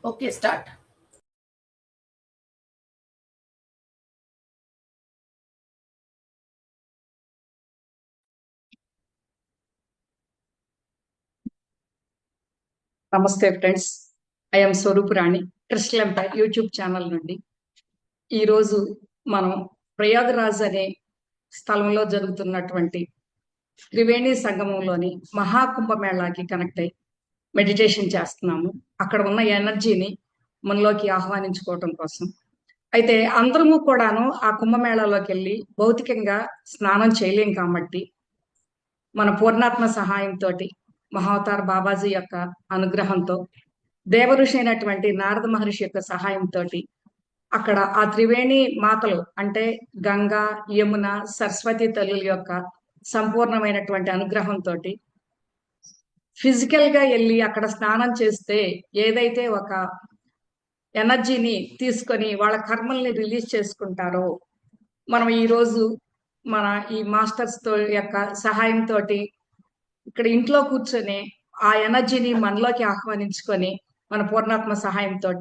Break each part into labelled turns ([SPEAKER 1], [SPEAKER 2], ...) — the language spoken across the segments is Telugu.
[SPEAKER 1] Okay, start.
[SPEAKER 2] నమస్తే friends. I'm Swaroop Rani, crystal empire YouTube channel నుండి. ఈరోజు మనం ప్రయాగరాజ్ అనే స్థలంలో జరుగుతున్నటువంటి త్రివేణి సంగమంలోని మహాకుంభమేళాకి కనెక్ట్ అయి మెడిటేషన్ చేస్తున్నాము. అక్కడ ఉన్న ఎనర్జీని మనలోకి ఆహ్వానించుకోవటం కోసం. అయితే అందరము కూడాను ఆ కుంభమేళాలోకి వెళ్ళి భౌతికంగా స్నానం చేయలేం కాబట్టి మన పూర్ణాత్మ సహాయంతో మహావతార్ బాబాజీ యొక్క అనుగ్రహంతో దేవఋషి అయినటువంటి నారద మహర్షి యొక్క సహాయంతో అక్కడ ఆ త్రివేణి మాతలు అంటే గంగా, యమున, సరస్వతి తల్లుల యొక్క సంపూర్ణమైనటువంటి అనుగ్రహంతో ఫిజికల్ గా వెళ్ళి అక్కడ స్నానం చేస్తే ఏదైతే ఒక ఎనర్జీని తీసుకొని వాళ్ళ కర్మల్ని రిలీజ్ చేసుకుంటారో, మనం ఈ రోజు మన ఈ మాస్టర్స్ తో యొక్క సహాయంతో ఇక్కడ ఇంట్లో కూర్చొని ఆ ఎనర్జీని మనలోకి ఆహ్వానించుకొని మన పూర్ణాత్మ సహాయంతో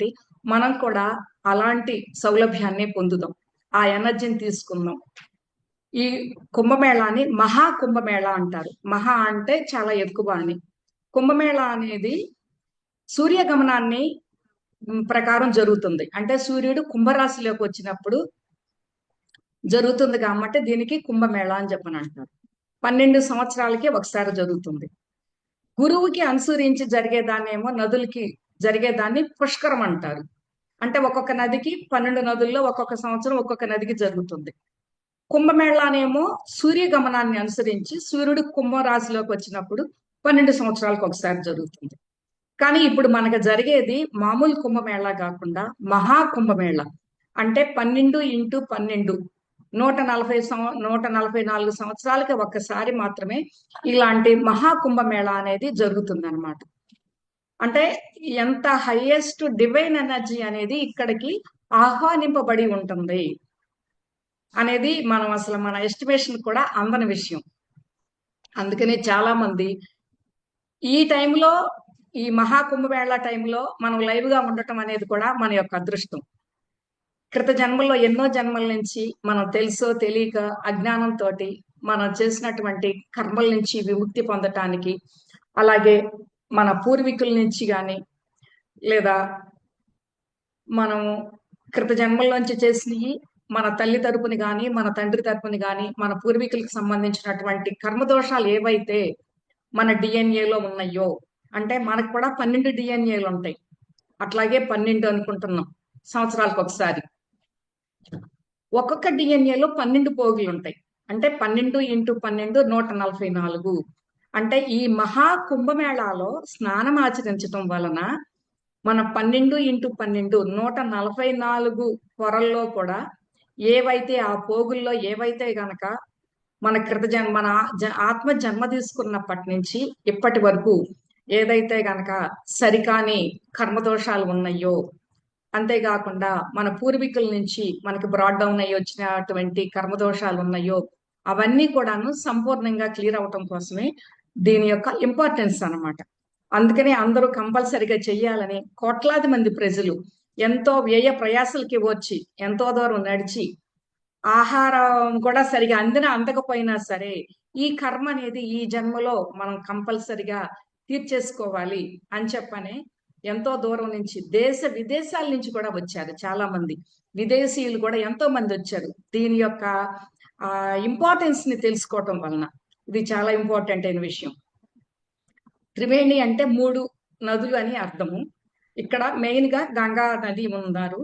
[SPEAKER 2] మనం కూడా అలాంటి సౌలభ్యాన్ని పొందుదాం, ఆ ఎనర్జీని తీసుకుందాం. ఈ కుంభమేళాని మహా కుంభమేళ అంటారు. మహా అంటే చాలా ఎక్కువ అని. కుంభమేళ అనేది సూర్యగమనాన్ని ప్రకారం జరుగుతుంది. అంటే సూర్యుడు కుంభరాశిలోకి వచ్చినప్పుడు జరుగుతుంది కాబట్టి దీనికి కుంభమేళ అని చెప్పని అంటారు. 12 సంవత్సరాలకి ఒకసారి జరుగుతుంది. గురువుకి అనుసరించి జరిగేదాన్నేమో నదులకి జరిగేదాన్ని పుష్కరం అంటారు. అంటే ఒక్కొక్క నదికి 12 నదుల్లో ఒక్కొక్క సంవత్సరం ఒక్కొక్క నదికి జరుగుతుంది. కుంభమేళానేమో సూర్యగమనాన్ని అనుసరించి సూర్యుడు కుంభరాశిలోకి వచ్చినప్పుడు 12 సంవత్సరాలకు ఒకసారి జరుగుతుంది. కానీ ఇప్పుడు మనకు జరిగేది మామూలు కుంభమేళా కాకుండా మహా కుంభమేళ. అంటే 12 ఇంటూ 12 144 సంవత్సరాలకి ఒక్కసారి మాత్రమే ఇలాంటి మహాకుంభమేళ అనేది జరుగుతుందన్నమాట. అంటే ఎంత హైయెస్ట్ డివైన్ ఎనర్జీ అనేది ఇక్కడికి ఆహ్వానింపబడి ఉంటుంది అనేది మనం అసలు మన ఎస్టిమేషన్ కూడా అందని విషయం. అందుకని చాలా మంది ఈ టైంలో, ఈ మహాకుంభమేళ టైంలో మనం లైవ్ గా ఉండటం అనేది కూడా మన యొక్క అదృష్టం. క్రిత జన్మల్లో ఎన్నో జన్మల నుంచి మనం తెలుసో తెలియక అజ్ఞానంతో మనం చేసినటువంటి కర్మల నుంచి విముక్తి పొందటానికి, అలాగే మన పూర్వీకుల నుంచి కానీ లేదా మనం క్రిత జన్మల్లోంచి చేసినవి మన తల్లి తరపుని కానీ మన తండ్రి తరపుని కానీ మన పూర్వీకులకు సంబంధించినటువంటి కర్మదోషాలు ఏవైతే మన డిఎన్ఏలో ఉన్నాయో, అంటే మనకు కూడా 12 డిఎన్ఏలు ఉంటాయి. అట్లాగే 12 అనుకుంటున్నాం సంవత్సరాలకు ఒకసారి. ఒక్కొక్క డిఎన్ఏలో 12 పోగులు ఉంటాయి. అంటే 12 ఇంటూ 12 144. అంటే ఈ మహా కుంభమేళాలో స్నానం ఆచరించడం వలన మన 12 ఇంటూ 12 144 పొరల్లో కూడా ఏవైతే ఆ పోగుల్లో ఏవైతే గనక మన మన ఆత్మ జన్మ తీసుకున్నప్పటి నుంచి ఇప్పటి వరకు ఏదైతే గనక సరికాని కర్మదోషాలు ఉన్నాయో, అంతేకాకుండా మన పూర్వీకుల నుంచి మనకి బ్రాడ్ డౌన్ అయ్యి వచ్చినటువంటి కర్మదోషాలు ఉన్నాయో అవన్నీ కూడాను సంపూర్ణంగా క్లియర్ అవటం కోసమే దీని యొక్క ఇంపార్టెన్స్ అన్నమాట. అందుకని అందరూ కంపల్సరిగా చెయ్యాలని కోట్లాది మంది ప్రజలు ఎంతో వ్యయ ప్రయాసలకి వచ్చి ఎంతో దూరం నడిచి ఆహారం కూడా సరిగా అందకపోయినా సరే ఈ కర్మ అనేది ఈ జన్మలో మనం కంపల్సరిగా తీర్చేసుకోవాలి అని చెప్పని ఎంతో దూరం నుంచి దేశ విదేశాల నుంచి కూడా వచ్చారు. చాలా మంది విదేశీయులు కూడా ఎంతో మంది వచ్చారు దీని యొక్క ఇంపార్టెన్స్ ని తెలుసుకోవటం వలన. ఇది చాలా ఇంపార్టెంట్ అయిన విషయం. త్రివేణి అంటే 3 నదులు అని అర్థము. ఇక్కడ మెయిన్ గా గంగా నది ఉన్నారు.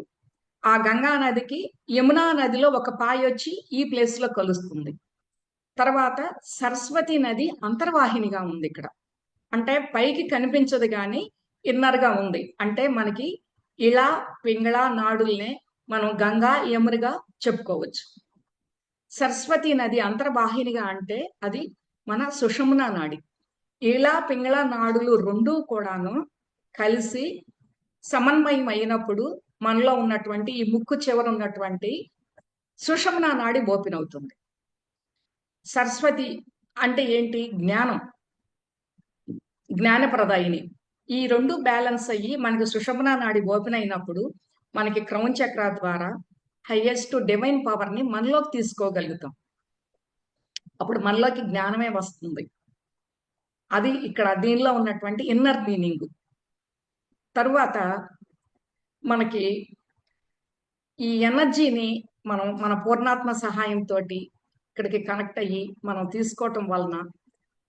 [SPEAKER 2] ఆ గంగా నదికి యమునా నదిలో ఒక పాయ వచ్చి ఈ ప్లేస్ లో కలుస్తుంది. తర్వాత సరస్వతి నది అంతర్వాహినిగా ఉంది ఇక్కడ. అంటే పైకి కనిపించదు కానీ ఇన్నర్ గా ఉంది. అంటే మనకి ఇలా పింగళ నాడుల్నే మనం గంగా యమునిగా చెప్పుకోవచ్చు. సరస్వతి నది అంతర్వాహినిగా అంటే అది మన సుషుమ్నా నాడి. ఇలా పింగళ నాడులు రెండూ కూడాను కలిసి సమన్వయం అయినప్పుడు మనలో ఉన్నటువంటి ఈ ముక్కు చివర ఉన్నటువంటి సుషుమ్నా నాడి ఓపెన్ అవుతుంది. సరస్వతి అంటే ఏంటి? జ్ఞానం, జ్ఞానప్రదాయిని. ఈ రెండు బ్యాలెన్స్ అయ్యి మనకి సుషుమ్నా నాడి ఓపెన్ అయినప్పుడు మనకి క్రౌన్ చక్ర ద్వారా హైయెస్ట్ డివైన్ పవర్ ని మనలోకి తీసుకోగలుగుతాం. అప్పుడు మనలోకి జ్ఞానమే వస్తుంది. అది ఇక్కడ దీనిలో ఉన్నటువంటి ఇన్నర్ మీనింగ్. తరువాత మనకి ఈ ఎనర్జీని మనం మన పూర్ణాత్మ సహాయంతో ఇక్కడికి కనెక్ట్ అయ్యి మనం తీసుకోవటం వలన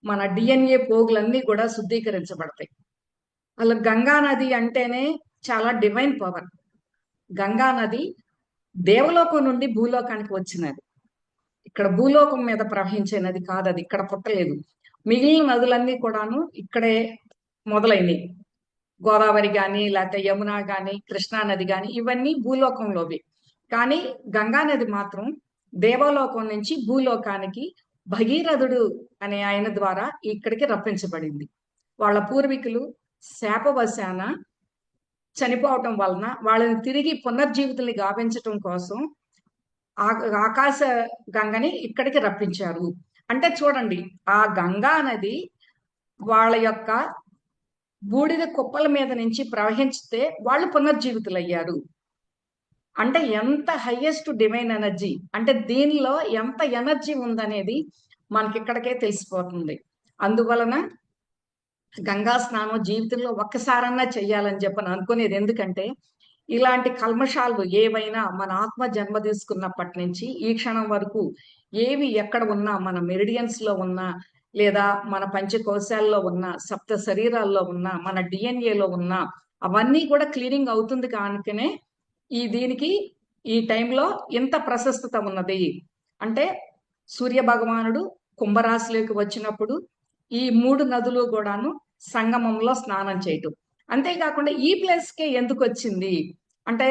[SPEAKER 2] మన డిఎన్ఏ పోగులన్నీ కూడా శుద్ధీకరించబడతాయి. అలా గంగా నది అంటేనే చాలా డివైన్ పవర్. గంగా నది దేవలోకం నుండి భూలోకానికి వచ్చినది. ఇక్కడ భూలోకం మీద ప్రవహించే నది కాదు, అది ఇక్కడ పుట్టలేదు. మిగిలిన నదులన్నీ కూడాను ఇక్కడే మొదలైనవి. గోదావరి కానీ, లేకపోతే యమున కానీ, కృష్ణా నది కానీ, ఇవన్నీ భూలోకంలోవి. కానీ గంగా నది మాత్రం దేవలోకం నుంచి భూలోకానికి భగీరథుడు అనే ఆయన ద్వారా ఇక్కడికి రప్పించబడింది. వాళ్ళ పూర్వీకులు శాపవశాన చనిపోవటం వలన వాళ్ళని తిరిగి పునర్జీవితుల్ని గావించటం కోసం ఆకాశ గంగని ఇక్కడికి రప్పించారు. అంటే చూడండి, ఆ గంగా నది వాళ్ళ యొక్క బూడిద కుప్పల మీద నుంచి ప్రవహించితే వాళ్ళు పునర్జీవితులయ్యారు. అంటే ఎంత హైయెస్ట్ డివైన్ ఎనర్జీ, అంటే దీనిలో ఎంత ఎనర్జీ ఉందనేది మనకి ఇక్కడికే తెలిసిపోతుంది. అందువలన గంగా స్నానం జీవితంలో ఒక్కసారన్నా చెయ్యాలని చెప్పని అనుకునేది. ఎందుకంటే ఇలాంటి కల్మషాలు ఏవైనా మన ఆత్మ జన్మ తీసుకున్నప్పటి నుంచి ఈ క్షణం వరకు ఏవి ఎక్కడ ఉన్నా, మన మెరిడియన్స్ లో ఉన్నా, లేదా మన పంచకోశాల్లో ఉన్న, సప్త శరీరాల్లో ఉన్న, మన డిఎన్ఏలో ఉన్న, అవన్నీ కూడా క్లీనింగ్ అవుతుంది. కనుకనే దీనికి ఈ టైంలో ఇంత ప్రశస్తత ఉన్నది. అంటే సూర్య భగవానుడు కుంభరాశిలోకి వచ్చినప్పుడు ఈ 3 నదులు కూడాను సంగమంలో స్నానం చేయటం. అంతేకాకుండా ఈ ప్లేస్కే ఎందుకు వచ్చింది అంటే,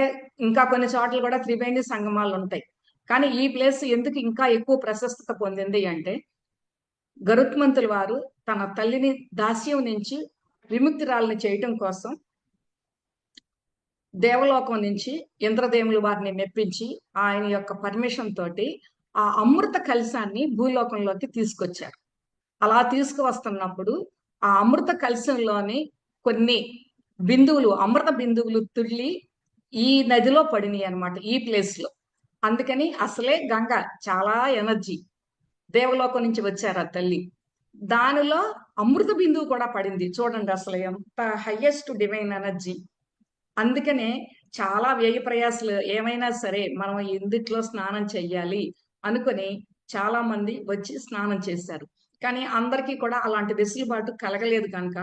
[SPEAKER 2] ఇంకా కొన్ని చోట్ల కూడా త్రివేణి సంగమాలు ఉంటాయి. కానీ ఈ ప్లేస్ ఎందుకు ఇంకా ఎక్కువ ప్రశస్తత పొందింది అంటే, గరుత్మంతుల వారు తన తల్లిని దాస్యం నుంచి విముక్తిరాలని చేయటం కోసం దేవలోకం నుంచి ఇంద్రదేవులు వారిని మెప్పించి ఆయన యొక్క పర్మిషన్ తోటి ఆ అమృత కలశాన్ని భూలోకంలోకి తీసుకొచ్చారు. అలా తీసుకువస్తున్నప్పుడు ఆ అమృత కలశంలోని కొన్ని బిందువులు, అమృత బిందువులు తుళ్ళి ఈ నదిలో పడినాయి అనమాట, ఈ ప్లేస్ లో. అందుకని అసలే గంగ చాలా ఎనర్జీ, దేవలోకం నుంచి వచ్చారు ఆ తల్లి. దానిలో అమృత బిందువు కూడా పడింది. చూడండి అసలు ఎంత హైయెస్ట్ డివైన్ ఎనర్జీ. అందుకనే చాలా వ్యయ ప్రయాసలు ఏమైనా సరే మనం ఎందుట్లో స్నానం చెయ్యాలి అనుకుని చాలా మంది వచ్చి స్నానం చేశారు. కానీ అందరికీ కూడా అలాంటి వెసులుబాటు కలగలేదు కనుక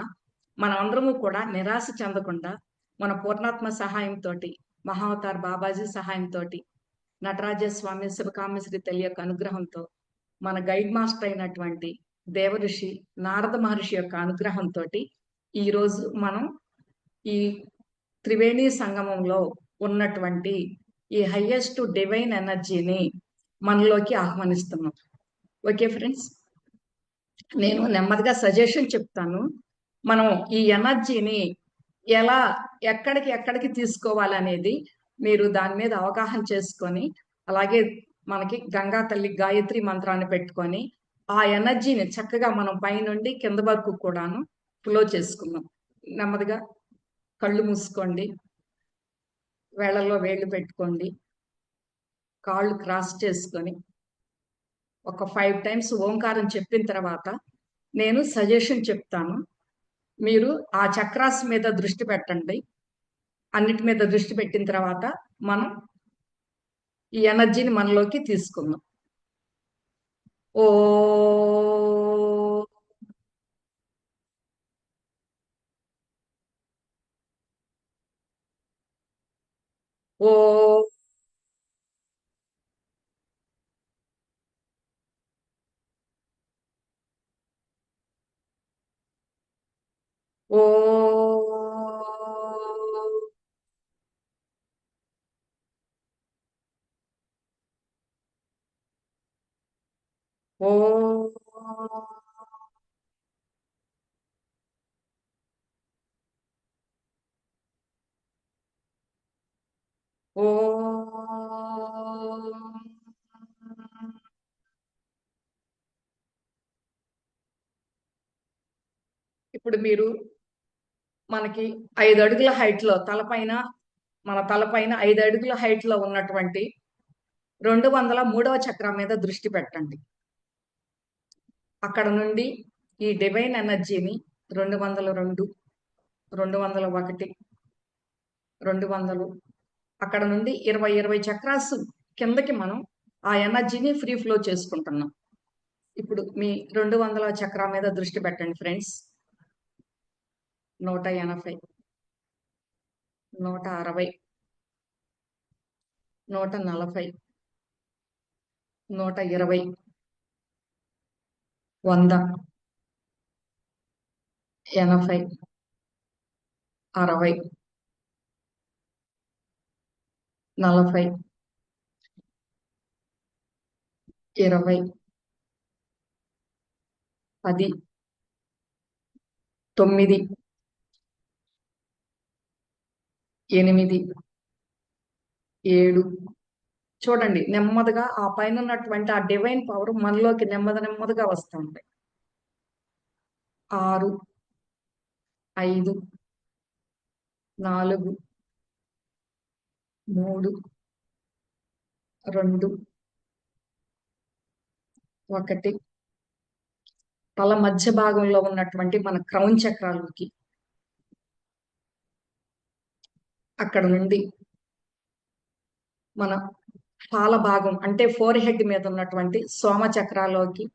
[SPEAKER 2] మనం అందరము కూడా నిరాశ చెందకుండా మన పూర్ణాత్మ సహాయంతో, మహావతార్ బాబాజీ సహాయంతో, నటరాజ స్వామి శివకామేశ్వరి తల్లి యొక్క అనుగ్రహంతో, మన గైడ్ మాస్టర్ అయినటువంటి దేవఋషి నారద మహర్షి యొక్క అనుగ్రహంతో ఈరోజు మనం ఈ త్రివేణి సంగమంలో ఉన్నటువంటి ఈ హైయెస్ట్ డివైన్ ఎనర్జీని మనలోకి ఆహ్వానిస్తున్నాం. ఓకే ఫ్రెండ్స్, నేను నెమ్మదిగా సజెషన్ చెప్తాను. మనం ఈ ఎనర్జీని ఎలా ఎక్కడికి తీసుకోవాలనేది మీరు దాని మీద అవగాహన చేసుకొని, అలాగే మనకి గంగా తల్లి గాయత్రి మంత్రాన్ని పెట్టుకొని ఆ ఎనర్జీని చక్కగా మనం పైనుండి కింద వరకు కూడాను ఫ్లో చేసుకుందాం. నెమ్మదిగా కళ్ళు మూసుకోండి, వేళ్ళల్లో వేళ్ళు పెట్టుకోండి, కాళ్ళు క్రాస్ చేసుకొని ఒక 5 టైమ్స్ ఓంకారం చెప్పిన తర్వాత నేను సజెషన్ చెప్తాను. మీరు ఆ చక్రాస్ మీద దృష్టి పెట్టండి. అన్నిటి మీద దృష్టి పెట్టిన తర్వాత మనం ఈ ఎనర్జీని మనలోకి తీసుకుందాం. ఓ ఓ ఓ ఓ ఓ ఇప్పుడు మీరు మనకి 5 అడుగుల హైట్ లో తలపైన మన తలపైన 5 అడుగుల హైట్ లో ఉన్నటువంటి 203వ చక్రం మీద దృష్టి పెట్టండి. అక్కడ నుండి ఈ డివైన్ ఎనర్జీని 202, 201, 200 అక్కడ నుండి 20 చక్రాస్ కిందకి మనం ఆ ఎనర్జీని ఫ్రీ ఫ్లో చేసుకుంటున్నాం. ఇప్పుడు మీ 200వ చక్రం మీద దృష్టి పెట్టండి ఫ్రెండ్స్. 180, 160, 140, 120, 100, 80, 60, 40, 20, 10, 9, 8, 7. చూడండి, నెమ్మదిగా ఆ పైన ఉన్నటువంటి ఆ డివైన్ పవర్ మనలోకి నెమ్మదిగా వస్తుంది. 6, 5, 4, 3, 2, 1. తల మధ్య భాగంలో ఉన్నటువంటి మన క్రౌన్ చక్రాలకి, అక్కడ నుండి మన పాల భాగం అంటే ఫోర్ హెడ్ మీద ఉన్నటువంటి సోమ చక్రాలోకి,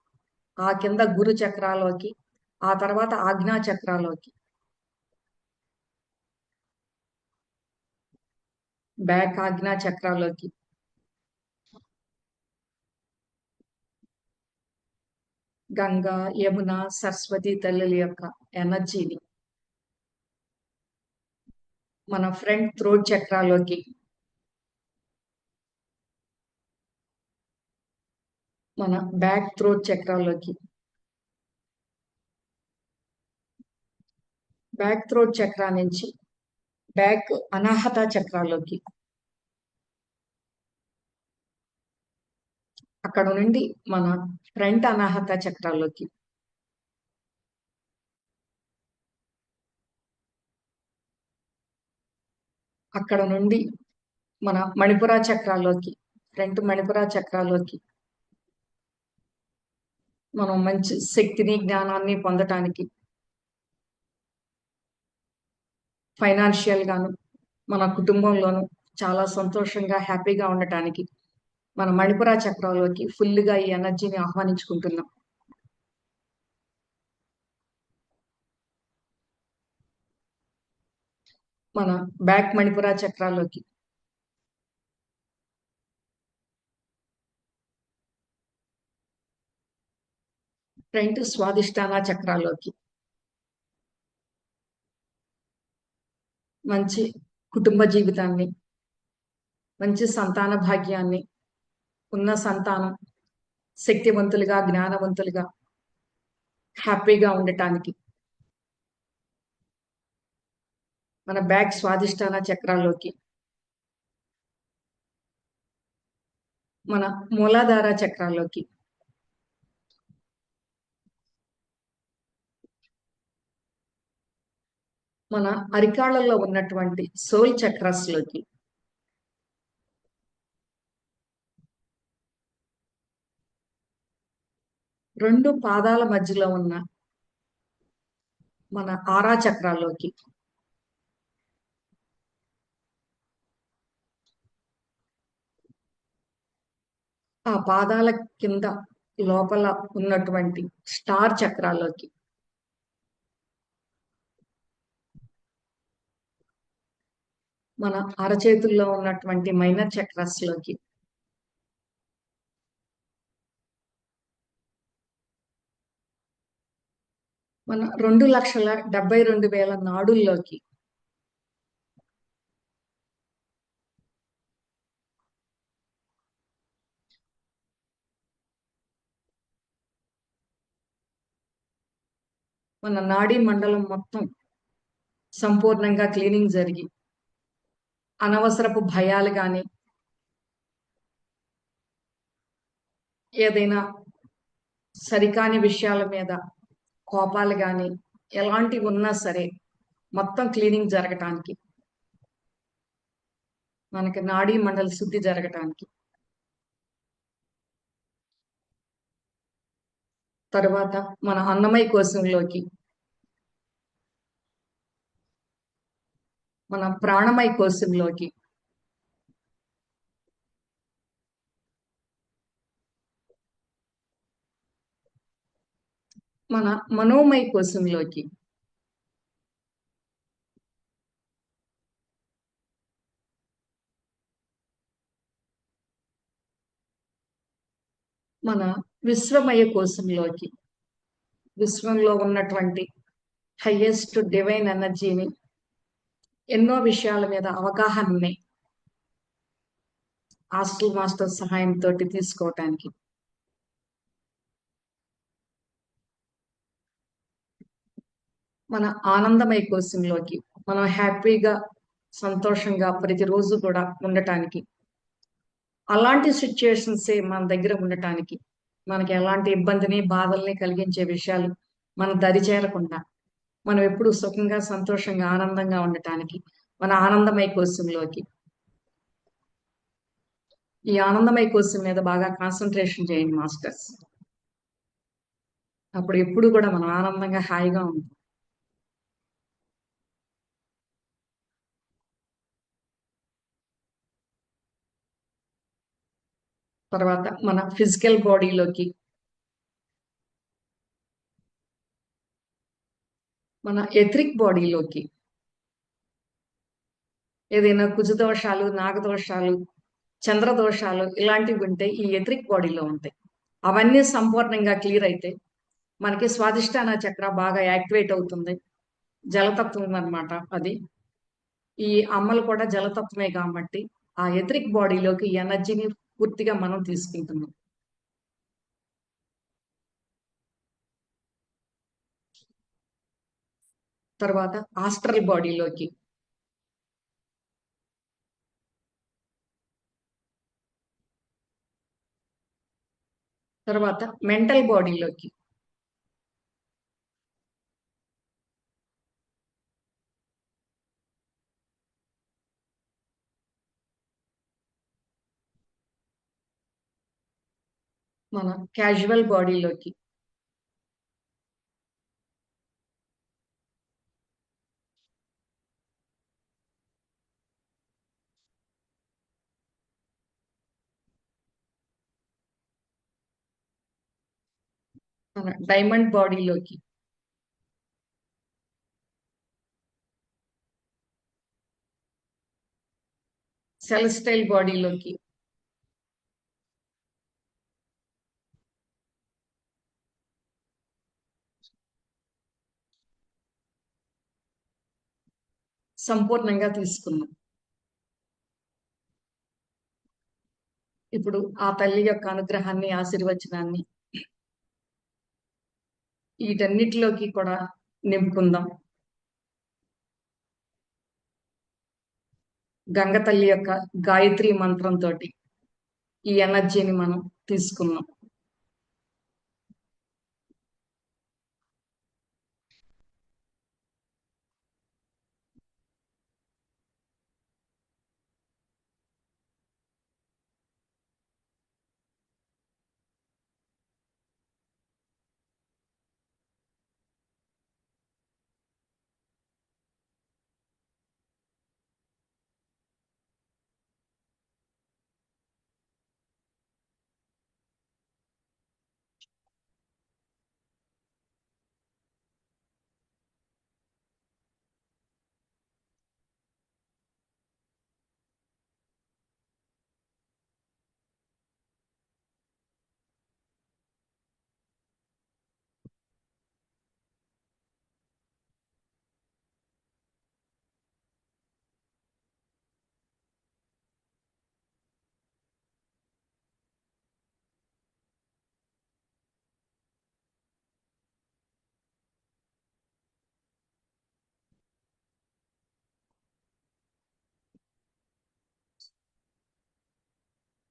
[SPEAKER 2] ఆ కింద గురు చక్రాలోకి, ఆ తర్వాత ఆజ్ఞా చక్రాలోకి, బ్యాక్ ఆజ్ఞా చక్రాలోకి, గంగా, యమున, సరస్వతి తల్లుల యొక్క ఎనర్జీని మన ఫ్రంట్ థ్రోట్ చక్రాలోకి, మన బ్యాక్ థ్రోట్ చక్రాలోకి, బ్యాక్ థ్రోట్ చక్రా నుంచి బ్యాక్ అనాహత చక్రాలోకి, అక్కడ నుండి మన ఫ్రంట్ అనాహత చక్రాలోకి, అక్కడ నుండి మన మణిపుర చక్రాలోకి, ఫ్రంట్ మణిపుర చక్రాలోకి మనం మంచి శక్తిని, జ్ఞానాన్ని పొందటానికి, ఫైనాన్షియల్ గాను మన కుటుంబంలోను చాలా సంతోషంగా హ్యాపీగా ఉండటానికి మన మణిపుర చక్రాలోకి ఫుల్గా ఈ ఎనర్జీని ఆహ్వానించుకుంటున్నాం. మన బ్యాక్ మణిపుర చక్రాలోకి, ఫ్రంట్ స్వాదిష్టాన చక్రాలోకి మంచి కుటుంబ జీవితాన్ని, మంచి సంతాన భాగ్యాన్ని, ఉన్న సంతానం శక్తివంతులుగా, జ్ఞానవంతులుగా హ్యాపీగా ఉండటానికి మన బ్యాక్ స్వాదిష్టాన చక్రాల్లోకి, మన మూలాధార చక్రాల్లోకి, మన అరికాళ్ళల్లో ఉన్నటువంటి సోల్ చక్రాస్ లోకి, రెండు పాదాల మధ్యలో ఉన్న మన ఆరా చక్రాల్లోకి, ఆ పాదాల కింద లోపల ఉన్నటువంటి స్టార్ చక్రాల్లోకి, మన అరచేతుల్లో ఉన్నటువంటి మైనర్ చక్రాస్ లోకి, మన 2,72,000 నాడుల్లోకి, మన నాడీ మండలం మొత్తం సంపూర్ణంగా క్లీనింగ్ జరిగి అనవసరపు భయాలు గాని, ఏదైనా సరికాని విషయాల మీద కోపాలు గాని ఎలాంటివి ఉన్నా సరే మొత్తం క్లీనింగ్ జరగటానికి, మనకి నాడీ మండలి శుద్ధి జరగటానికి. తరువాత మన అన్నమయ కోశంలోకి, మన ప్రాణమయ కోశంలోకి, మన మనోమయ కోశంలోకి, మన విశ్వమయ కోశంలోకి, విశ్వంలో ఉన్నటువంటి హైయెస్ట్ డివైన్ ఎనర్జీని, ఎన్నో విషయాల మీద అవగాహనని ఆస్ట్రల్ మాస్టర్ సహాయంతో తీసుకోవటానికి. మన ఆనందమయ కోశంలోకి, మనం హ్యాపీగా సంతోషంగా ప్రతిరోజు కూడా ఉండటానికి, అలాంటి సిచ్యుయేషన్సే మన దగ్గర ఉండటానికి, మనకి ఎలాంటి ఇబ్బందిని బాధల్ని కలిగించే విషయాలు మన దరి చేరకుండా మనం ఎప్పుడు సుఖంగా సంతోషంగా ఆనందంగా ఉండటానికి మన ఆనందమయ కోశంలోకి. ఈ ఆనందమయ కోశం మీద బాగా కాన్సన్ట్రేషన్ చేయండి మాస్టర్స్. అప్పుడు ఎప్పుడు కూడా మనం ఆనందంగా హాయిగా ఉంటాం. తర్వాత మన ఫిజికల్ బాడీలోకి, మన ఎథరిక్ బాడీలోకి, ఏదైనా కుజదోషాలు, నాగదోషాలు, చంద్రదోషాలు ఇలాంటివి ఉంటే ఈ ఎథరిక్ బాడీలో ఉంటాయి. అవన్నీ సంపూర్ణంగా క్లియర్ అయితే మనకి స్వాదిష్టాన చక్ర బాగా యాక్టివేట్ అవుతుంది. జలతత్వం అన్నమాట అది. ఈ అమ్మలు కూడా జలతత్వమే కాబట్టి ఆ ఎథరిక్ బాడీలోకి ఈ ఎనర్జీని పూర్తిగా మనం తీసుకుంటున్నాం. తర్వాత ఆస్ట్రల్ బాడీలోకి, తర్వాత మెంటల్ బాడీలోకి, మన క్యాజువల్ బాడీలోకి, మన డైమండ్ బాడీలోకి, సెలెస్టైల్ బాడీలోకి, సంపూర్ణంగా తీసుకున్నాం. ఇప్పుడు ఆ తల్లి యొక్క అనుగ్రహాన్ని, ఆశీర్వచనాన్ని వీటన్నిటిలోకి కూడా నింపుకుందాం. గంగ తల్లి యొక్క గాయత్రి మంత్రంతో ఈ ఎనర్జీని మనం తీసుకున్నాం.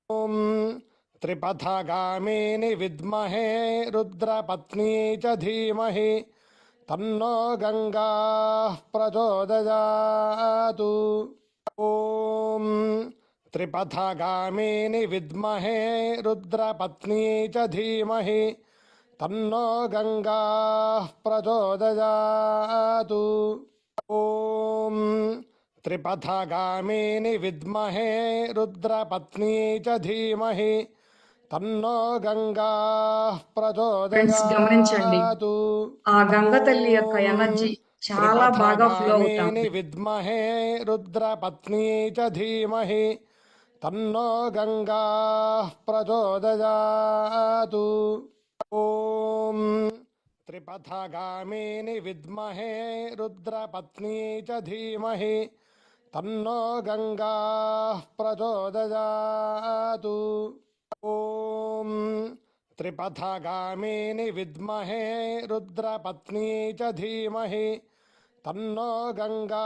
[SPEAKER 1] ఓం త్రిపథగామిని విద్మహే రుద్రపత్నీ చ ధీమహి తన్నో గంగా ప్రచోదయాతు. ఓం త్రిపథగామిని విద్మహే రుద్రపత్నీ చ ధీమహి తన్నో గంగా ప్రచోదయాతు. ఓం త్రిపథగామిని విద్మహే రుద్రపత్నీ చ ధీమహి తన్నో గంగా
[SPEAKER 2] ఫ్రెండ్స్ గమనించండి,
[SPEAKER 1] ప్రచోదయాతు.
[SPEAKER 2] ఆ గంగ తల్లి యొక్క ఎనర్జీ చాలా బాగా ఫ్లో అవుతుంది.
[SPEAKER 1] విద్మహే రుద్రపత్నీ చ ధీమహి తన్నో గంగా ప్రచోదయాతు. ఓం త్రిపథగామిని విద్మహే రుద్రపత్నీ చ ధీమహి తన్నో గంగా ప్రచోదయాతు. ఓం త్రిపథగామిని విద్మహే రుద్రపత్నీ చ ధీమహి తన్నో గంగా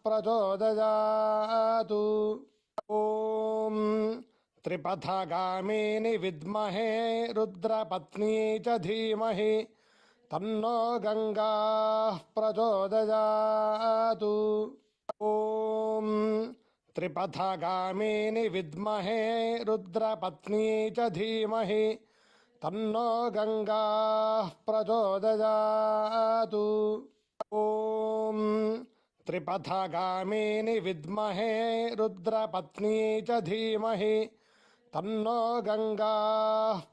[SPEAKER 1] ప్రచోదయాతు. ఓం త్రిపథగామిని విద్మహే రుద్రపత్నీ చ ధీమహి తన్నో గంగా ప్రచోదయాతు. ఓం త్రిపథగామిని విద్మహే రుద్రపత్నీ చ ధీమహి తన్నో గంగా ప్రచోదయాతు. ఓం త్రిపథగామిని విద్మహే రుద్రపత్నీ చ ధీమహి తన్నో గంగా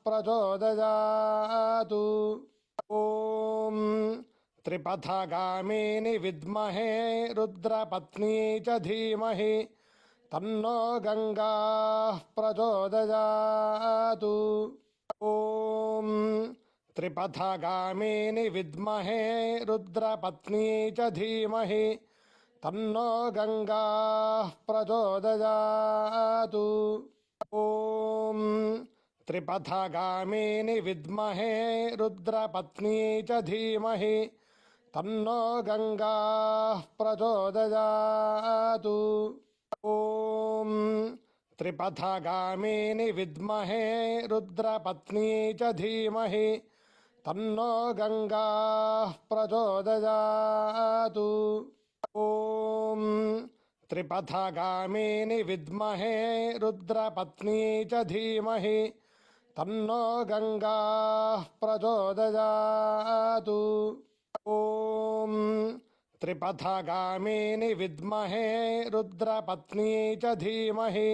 [SPEAKER 1] ప్రచోదయాతు. ఓం త్రిపథగామిని విద్మహే రుద్రపత్నీ చ ధీమహి తన్నో గంగా ప్రచోదయాతు. ఓం త్రిపథగామిని విద్మహే రుద్రపత్నీ చ ధీమహి తన్నో గంగా ప్రచోదయాతు. ఓం త్రిపథగామిని విద్మహే రుద్రపత్నీ చ ధీమహి తన్నో గంగా ప్రచోదయాతు. ఓం త్రిపథగామిని విద్మహే రుద్రపత్నీ చ ధీమహి తన్నో గంగా ప్రచోదయాతు. ఓం త్రిపథగామిని విద్మహే రుద్రపత్నీ చ ధీమహి తన్నో గంగా ప్రచోదయాతు. ఓం త్రిపథగామిని విద్మహే రుద్రపత్నీ చ ధీమహి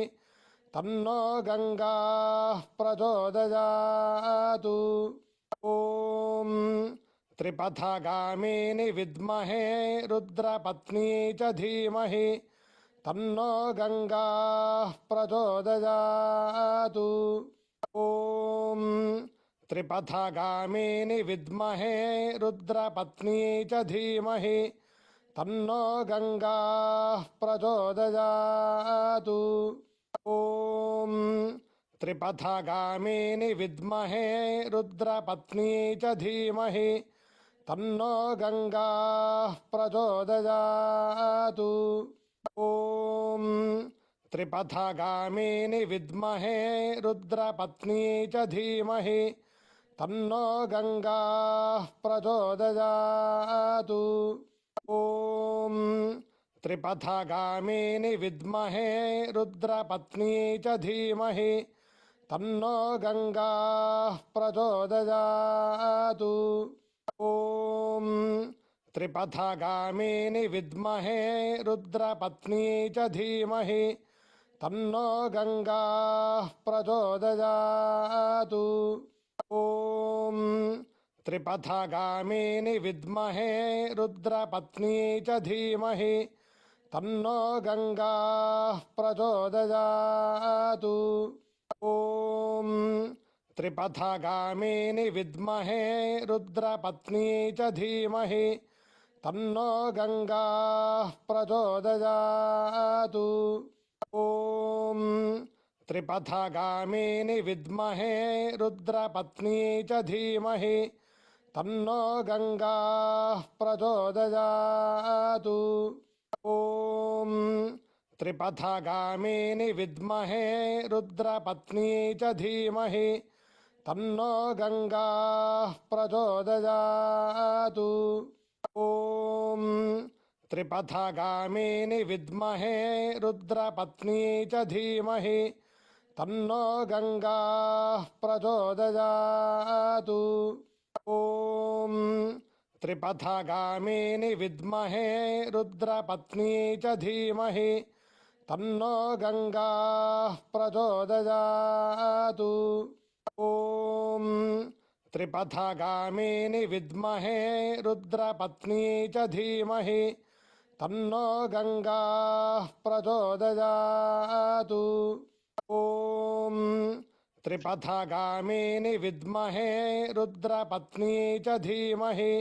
[SPEAKER 1] తన్నో గంగా ప్రచోదయాతు. ఓం త్రిపథగామిని విద్మహే రుద్రపత్నీ చ ధీమహి తన్నో గంగా ప్రచోదయాతు. ఓం త్రిపథగామిని విద్మహే రుద్రపత్నీ చ ధీమహి తన్నో గంగా ప్రచోదయాతు. ఓం త్రిపథగామిని విద్మహే రుద్రపత్నీ చ ధీమహి తన్నో గంగా ప్రచోదయాతు. ఓం త్రిపథగామిని విద్మహే రుద్రపత్నీ చ ధీమహి తన్నో గంగా ప్రచోదయాతు. ఓం త్రిపథగామిని విద్మహే రుద్రపత్నీ చ ధీమహి తన్నో గంగా ప్రచోదయాతు. ఓం త్రిపథగామిని విద్మహే రుద్రపత్నీ చ ధీమహి తన్నో గంగా ప్రచోదయాతు. ఓం త్రిపథగామిని విద్మహే రుద్రపత్నీ చ ధీమహి తన్నో గంగా ప్రచోదయాతు. ఓం త్రిపథగామిని విద్మహే రుద్రపత్నీ చ ధీమహి తన్నో గంగా ప్రచోదయాతు. ఓం త్రిపథగామిని విద్మహే రుద్రపత్నీ చ ధీమహి తన్నో గంగా ప్రచోదయాతు. ఓం త్రిపథగామిని విద్మహే రుద్రపత్నీ చ ధీమహి तन्नो गङ्गाः प्रचोदयातु। ॐ त्रिपथगामिनि विद्महे रुद्रपत्नी च धीमहि तन्नो गङ्गाः प्रचोदयातु। ॐ त्रिपथगामिनि विद्महे रुद्रपत्नी च धीमहि तन्नो गङ्गाः प्रचोदयातु। ॐ त्रिपथगामिनि विद्महे रुद्रपत्नी च धीमहि तन्नो गङ्गाः प्रचोदयातु। ॐ त्रिपथगामिनि विद्महे रुद्रपत्नी च धीमहि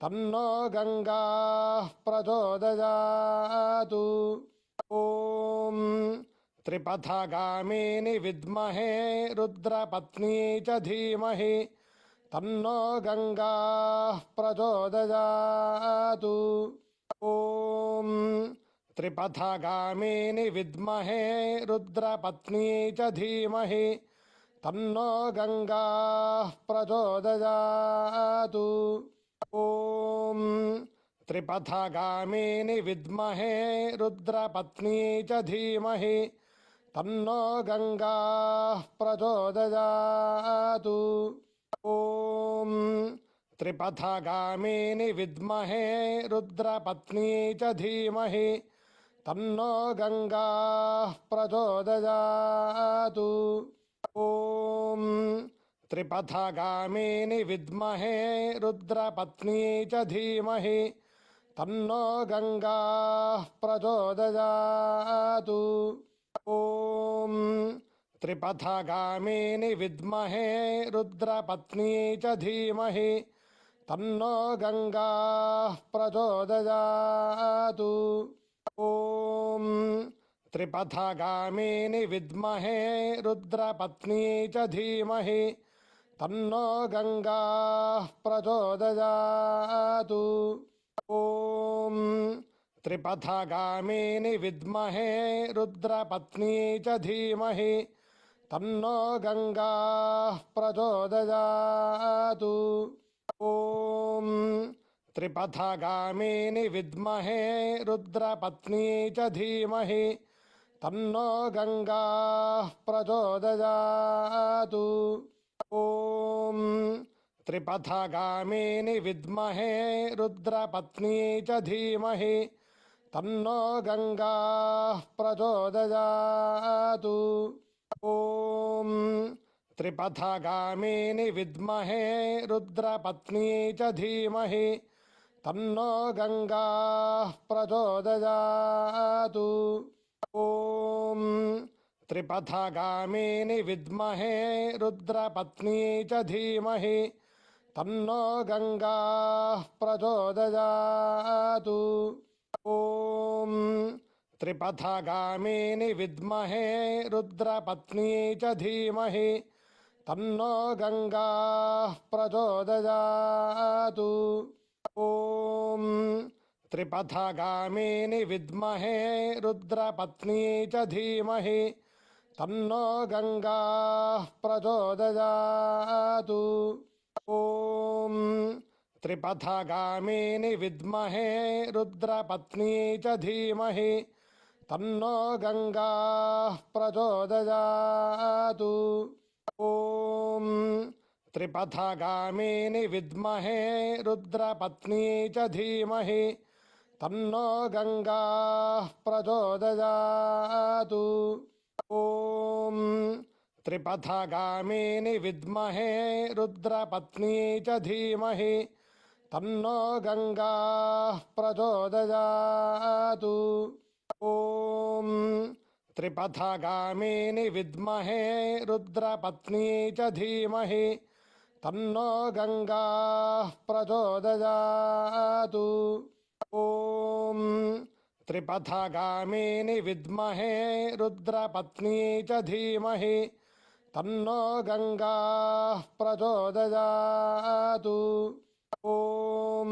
[SPEAKER 1] तन्नो गङ्गाः प्रचोदयातु। ॐ त्रिपथगामिनि विद्महे रुद्रपत्नी च धीमहि तन्नो गङ्गाः प्रचोदयातु। ॐ त्रिपथगामिनि विद्महे रुद्रपत्नी च धीमहि तन्नो गङ्गाः प्रचोदयातु। ॐ त्रिपथगामिनि विद्महे रुद्रपत्नी च धीमहि तन्नो गङ्गाः प्रचोदयातु। ॐ त्रिपथगामिनि विद्महे रुद्रपत्नी च धीमहि तन्नो गङ्गाः प्रचोदयातु। ॐ त्रिपथगामिनि विद्महे रुद्रपत्नी च धीमहि तन्नो गङ्गाः प्रचोदयातु। ॐ त्रिपथगामिनि विद्महे रुद्रपत्नी च धीमहि तन्नो गङ्गाः प्रचोदयातु। ॐ त्रिपथगामिनि विद्महे रुद्रपत्नी च धीमहि तन्नो गङ्गाः प्रचोदयातु। ॐ त्रिपथगामिनि विद्महे रुद्रपत्नी च धीमहि तन्नो गङ्गाः प्रचोदयातु। ॐ त्रिपथगामिनि विद्महे रुद्रपत्नी च धीमहि तन्नो गङ्गाः प्रचोदयातु। ॐ त्रिपथगामिनि विद्महे रुद्रपत्नी च धीमहि तन्नो गङ्गाः प्रचोदयातु। ॐ त्रिपथगामिनि विद्महे रुद्रपत्नी च धीमहि तन्नो गङ्गाः प्रचोदयातु। ॐ त्रिपथगामिनि विद्महे रुद्रपत्नी च धीमहि तन्नो गङ्गाः प्रचोदयातु। ॐ त्रिपथगामिनि विद्महे रुद्रपत्नी च धीमहि तन्नो गङ्गाः प्रचोदयातु। ॐ त्रिपथगामिनि विद्महे रुद्रपत्नी च धीमहि तन्नो गङ्गाः प्रचोदयातु। ॐ त्रिपथगामिनि विद्महे रुद्रपत्नी च धीमहि तन्नो गङ्गाः प्रचोदयातु। ॐ त्रिपथगामिनि विद्महे रुद्रपत्नी च धीमहि तन्नो गङ्गाः प्रचोदयातु। ॐ त्रिपथगामिनि विद्महे रुद्रपत्नी च धीमहि तन्नो गङ्गाः प्रचोदयातु। ॐ त्रिपथगामिनि विद्महे रुद्रपत्नी च धीमहि तन्नो गङ्गाः प्रचोदयातु। ॐ त्रिपथगामिनि विद्महे रुद्रपत्नी च धीमहि तन्नो गङ्गाः प्रचोदयातु। ॐ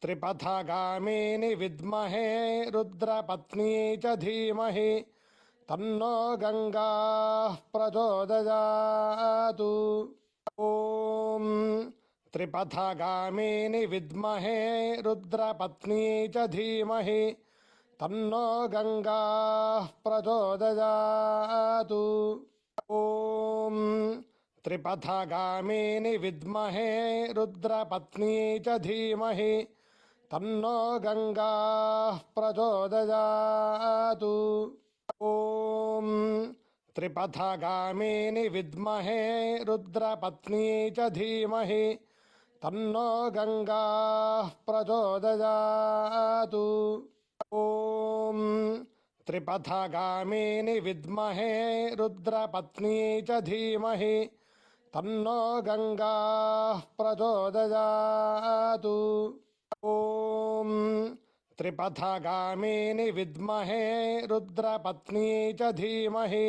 [SPEAKER 1] त्रिपथगामिनि विद्महे रुद्रपत्नी च धीमहि तन्नो गङ्गाः प्रचोदयातु। ॐ त्रिपथगामिनि विद्महे रुद्रपत्नी च धीमहि तन्नो गङ्गाः प्रचोदयातु। ॐ त्रिपथगामिनि विद्महे रुद्रपत्नी च धीमहि तन्नो गङ्गाः प्रचोदयातु। ॐ त्रिपथगामिनि विद्महे रुद्रपत्नी च धीमहि तन्नो गङ्गाः प्रचोदयातु। ॐ त्रिपथगामिनि विद्महे रुद्रपत्नी च धीमहि तन्नो गङ्गाः प्रचोदयातु। ॐ त्रिपथगामिनि विद्महे रुद्रपत्नी च धीमहि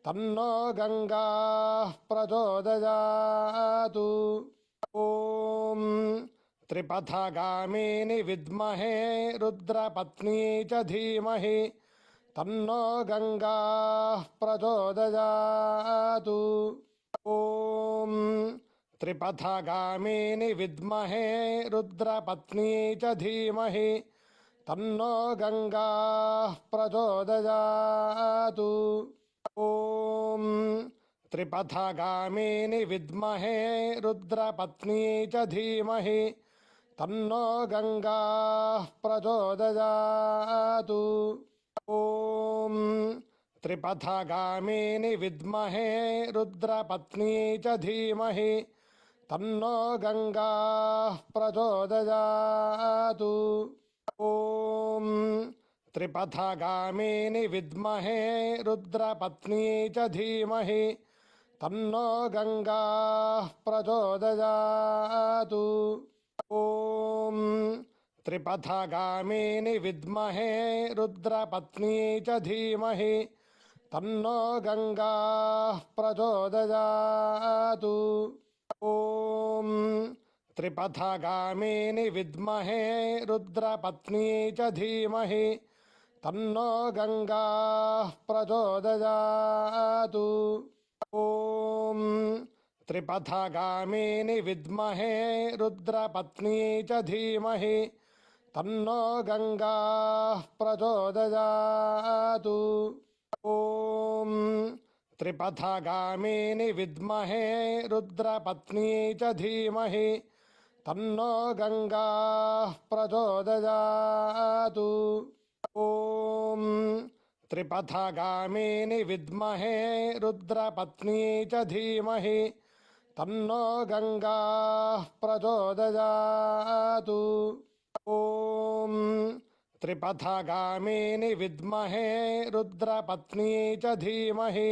[SPEAKER 1] तन्नो गङ्गाः प्रचोदयातु। ॐ त्रिपथगामिनि विद्महे रुद्रपत्नी च धीमहि तन्नो गङ्गाः प्रचोदयातु। ॐ त्रिपथगामिनि विद्महे रुद्रपत्नी च धीमहि तन्नो गङ्गाः प्रचोदयातु। ॐ त्रिपथगामिनि विद्महे रुद्रपत्नी च धीमहि तन्नो गङ्गाः प्रचोदयातु। ॐ त्रिपथगामिनि विद्महे रुद्रपत्नी च धीमहि तन्नो गङ्गाः प्रचोदयातु। ॐ त्रिपथगामिनि विद्महे रुद्रपत्नी च धीमहि तन्नो गङ्गाः प्रचोदयातु। ॐ त्रिपथगामिनि विद्महे रुद्रपत्नी च धीमहि तन्नो गङ्गाः प्रचोदयातु। ॐ त्रिपथगामिनि विद्महे रुद्रपत्नी च धीमहि तन्नो गङ्गाः प्रचोदयातु। ॐ त्रिपथगामिनि विद्महे रुद्रपत्नी च धीमहि तन्नो गङ्गाः प्रचोदयातु। ॐ त्रिपथगामिनि विद्महे रुद्रपत्नी च धीमहि तन्नो गङ्गाः प्रचोदयातु। ॐ त्रिपथगामिनि विद्महे रुद्रपत्नी च धीमहि तन्नो गङ्गाः प्रचोदयातु। ॐ त्रिपथगामिनि विद्महे रुद्रपत्नी च धीमहि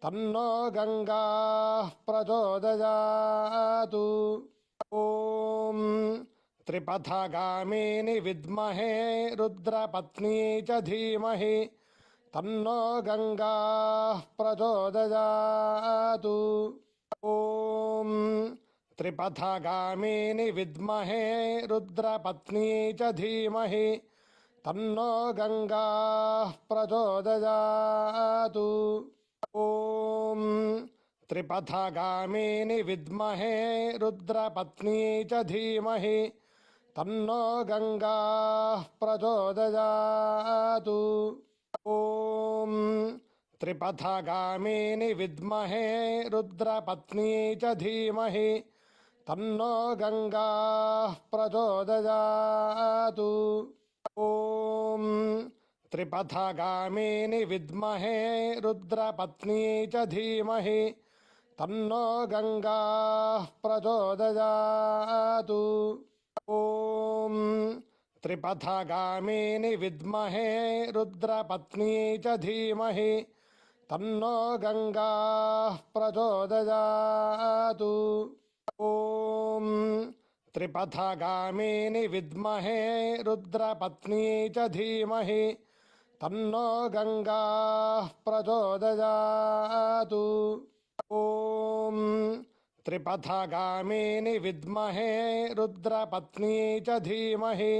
[SPEAKER 1] तन्नो गङ्गाः प्रचोदयातु। ॐ त्रिपथगामिनि विद्महे रुद्रपत्नी च धीमहि तन्नो गङ्गाः प्रचोदयातु। ॐ त्रिपथगामिनि विद्महे रुद्रपत्नी च धीमहि तन्नो गङ्गाः प्रचोदयातु। ॐ त्रिपथगामिनि विद्महे रुद्रपत्नी च धीमहि तन्नो गङ्गाः प्रचोदयातु। ॐ त्रिपथगामिनि विद्महे रुद्रपत्नी च धीमहि तन्नो गङ्गाः प्रचोदयातु। ॐ त्रिपथगामिनि विद्महे रुद्रपत्नी च धीमहि तन्नो गङ्गाः प्रचोदयातु। ॐ त्रिपथगामिनि विद्महे रुद्रपत्नी च धीमहि तन्नो गङ्गाः प्रचोदयातु। ॐ त्रिपथगामिनि विद्महे रुद्रपत्नी च धीमहि तन्नो गङ्गाः प्रचोदयातु। ॐ त्रिपथगामिनि विद्महे रुद्रपत्नी च धीमहि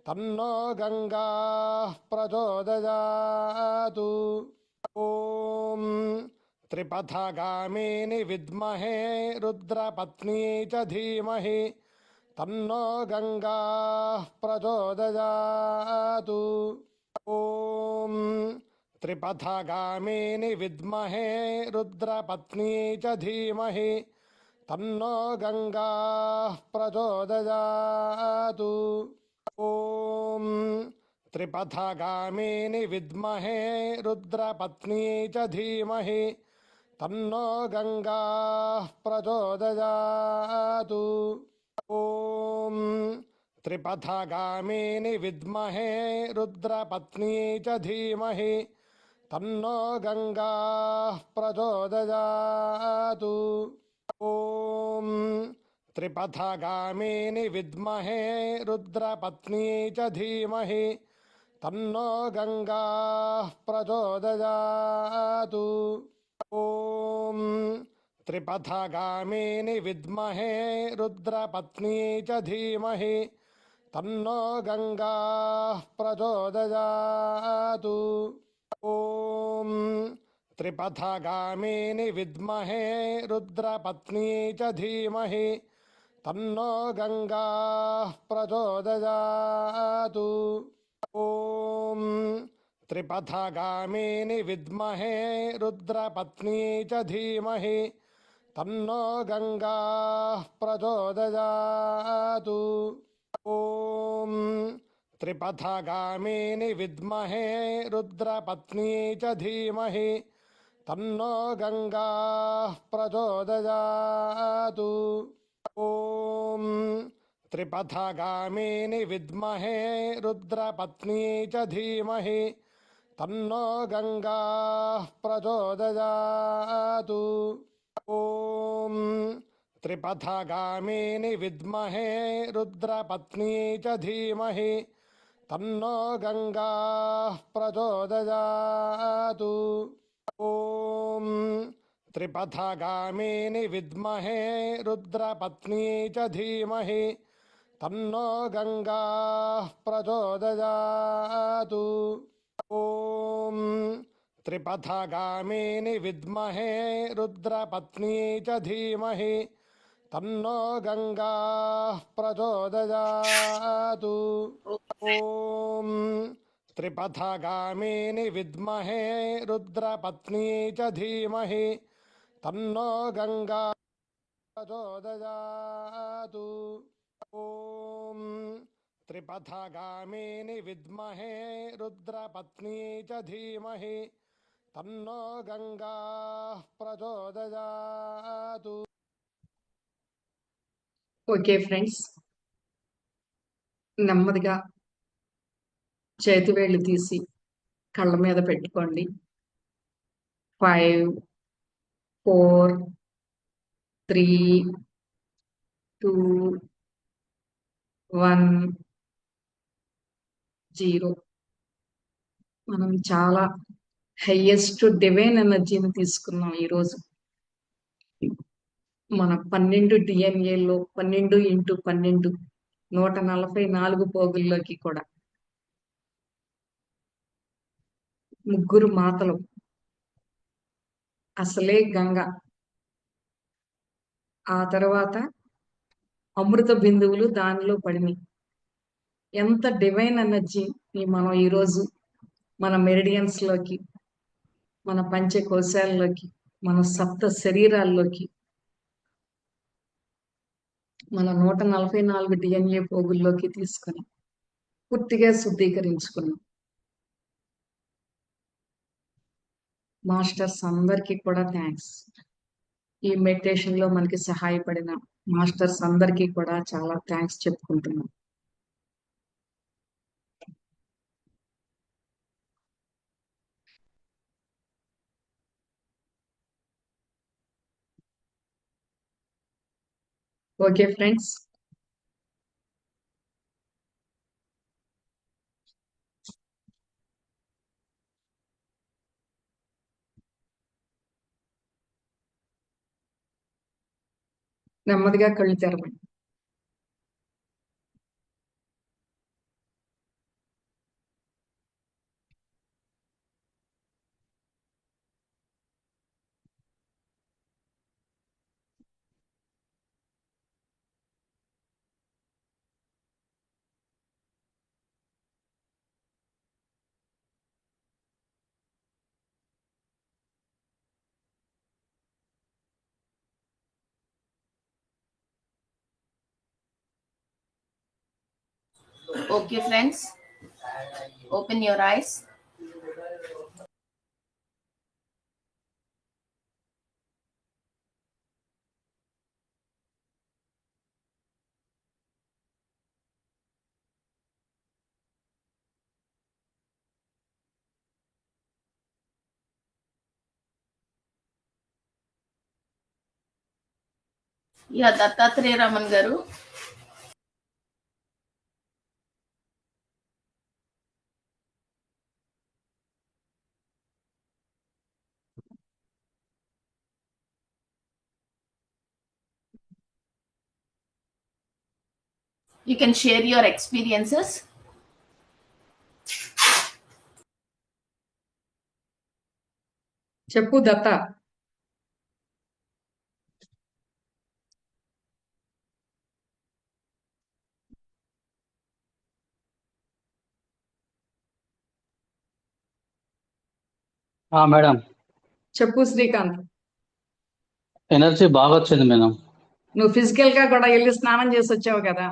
[SPEAKER 1] తన్నో గంగా ప్రచోదయాతు. ఓం త్రిపథగామిని విద్మహే రుద్రపత్ని చ ధీమహి తన్నో గంగా ప్రచోదయాతు. ఓం త్రిపథగామిని విద్మహే రుద్రపత్ని చ ధీమహి తన్నో గంగా ప్రచోదయాతు. ఓం త్రిపథగామిని విద్మహే రుద్రపత్ని చ ధీమహి తన్నో గంగా ప్రచోదయాతు. ఓం త్రిపథగామిని విద్మహే రుద్రపత్ని చ ధీమహి తన్నో గంగా ప్రచోదయాతు. ఓం త్రిపథగామిని విద్మహే రుద్రపత్ని చ ధీమహి తన్నో గంగా ప్రచోదయాతు. ఓం త్రిపథగామిని విద్మహే రుద్రపత్ని చ ధీమహి తన్నో గంగా ప్రచోదయాతు. ఓం త్రిపథగామిని విద్మహే రుద్రపత్ని చ ధీమహి తన్నో గంగా ప్రచోదయాతు. ఓం త్రిపథగామిని విద్మహే రుద్రపత్ని చ ధీమహి తన్నో గంగా ప్రచోదయాతు. ఓం త్రిపథగామిని విద్మహే రుద్రపత్ని చ ధీమహి తన్నో గంగా ప్రచోదయాతు. ఓం త్రిపథగామిని విద్మహే రుద్రపత్ని చ ధీమహి తన్నో గంగా ప్రచోదయాతు. ఓం త్రిపథగామిని విద్మహే రుద్రపత్ని చ ధీమహి తన్నో గంగా ప్రచోదయాతు. ఓం త్రిపథగామిని విద్మహే రుద్రపత్ని చ ధీమహి తన్నో గంగా ప్రచోదయాతు. ఓం త్రిపథగామిని విద్మహే రుద్రపత్ని చ ధీమహి తన్నో గంగా ప్రచోదయాతు. ఓం త్రిపథగామిని విద్మహే రుద్రపత్ని చ ధీమహి తన్నో గంగా ప్రచోదయాతు. ఓం త్రిపథగామిని విద్మహే రుద్రపత్ని చ ధీమహి తన్నో గంగా ప్రచోదయాతు.
[SPEAKER 2] ఓకే ఫ్రెండ్స్, నెమ్మదిగా చేతివేళ్లు తీసి కళ్ళ మీద పెట్టుకోండి. 5, 4, 3, 2, 1, 0. మనం చాలా హైయెస్ట్ డివైన్ ఎనర్జీని తీసుకున్నాం ఈరోజు. మన 12 డిఎన్ఏలో 12x12 144 పోగుల్లోకి కూడా ముగ్గురు మాతలు, అసలే గంగ, ఆ తర్వాత అమృత బిందువులు దానిలో పడినాయి. ఎంత డివైన్ ఎనర్జీని మనం ఈరోజు మన మెరిడియన్స్ లోకి, మన పంచకోశాల్లోకి, మన సప్త శరీరాల్లోకి, మన 144 డిఎన్ఏ పోగుల్లోకి తీసుకొని పూర్తిగా శుద్ధీకరించుకున్నాం. మాస్టర్స్ అందరికీ కూడా థ్యాంక్స్. ఈ మెడిటేషన్ లో మనకి సహాయపడిన మాస్టర్స్ అందరికీ కూడా చాలా థ్యాంక్స్ చెప్పుకుంటున్నాం. ఓకే ఫ్రెండ్స్, నెమ్మదిగా కళ్ళు తెరవండి.
[SPEAKER 3] Okay, friends, open your eyes. Yeah, Dattatreya Raman garu. You can share your experiences.
[SPEAKER 2] చెప్పు దత్త.
[SPEAKER 4] మేడం,
[SPEAKER 2] చెప్పు శ్రీకాంత్.
[SPEAKER 4] ఎనర్జీ బాగా వచ్చింది మేడం.
[SPEAKER 2] నువ్వు ఫిజికల్ గా కూడా వెళ్ళి స్నానం చేసి వచ్చావు కదా.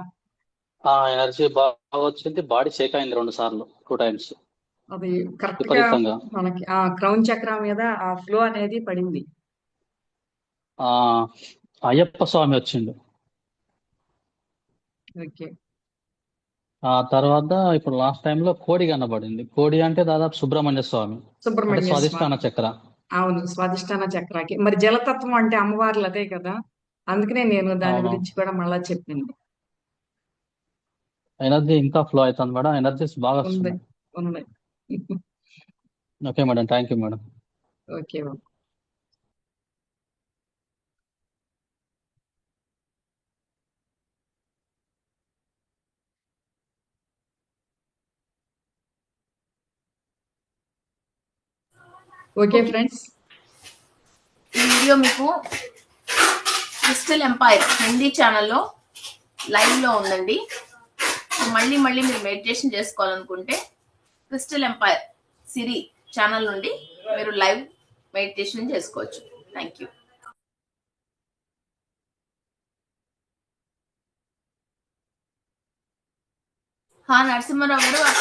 [SPEAKER 4] ఎనర్జీ బాగా వచ్చింది. బాడీ షేక్ అయింది 2 సార్లు, 2 టైమ్స్
[SPEAKER 2] అది కరెక్ట్ గా
[SPEAKER 4] విపరీతంగా.
[SPEAKER 2] మనకి ఆ క్రౌన్ చక్రం మీద ఆ ఫ్లో అనేది పడింది.
[SPEAKER 4] ఆ అయ్యప్ప స్వామి వచ్చిండు.
[SPEAKER 2] ఓకే.
[SPEAKER 4] ఆ తర్వాత ఇప్పుడు లాస్ట్ టైం లో కోడి కనబడింది. కోడి అంటే దాదాపు సుబ్రహ్మణ్య స్వామి, అంటే
[SPEAKER 2] సుబ్రహ్మణ్య
[SPEAKER 4] స్వాదిష్టాన
[SPEAKER 2] స్వామి.
[SPEAKER 4] చక్ర.
[SPEAKER 2] అవును, స్వాదిష్టాన చక్రాకి. మరి జలతత్వం అంటే అమ్మవార్లు అదే కదా, అందుకనే నేను దాని
[SPEAKER 4] అవును,
[SPEAKER 2] గురించి కూడా మళ్ళా చెప్పింది.
[SPEAKER 4] ఎనర్జీ ఇంకా ఫ్లో అవుతుంది మేడం. ఎనర్జీస్ బాగా
[SPEAKER 2] ఉంది,
[SPEAKER 4] వస్తున్నాయి.
[SPEAKER 2] ఉంది.
[SPEAKER 4] Okay madam, thank you madam.
[SPEAKER 2] Okay. Okay friends,
[SPEAKER 3] ఈ వీడియో మీకు క్రిస్టల్ ఎంపైర్ హిందీ ఛానల్లో లైవ్లో ఉందండి. మళ్ళీ మీరు మెడిటేషన్ చేసుకోవాలనుకుంటే క్రిస్టల్ ఎంపైర్ సిరి ఛానల్ నుండి మీరు లైవ్ మెడిటేషన్ చేసుకోవచ్చు. Thank you. నరసింహారావు గారు అక్కడ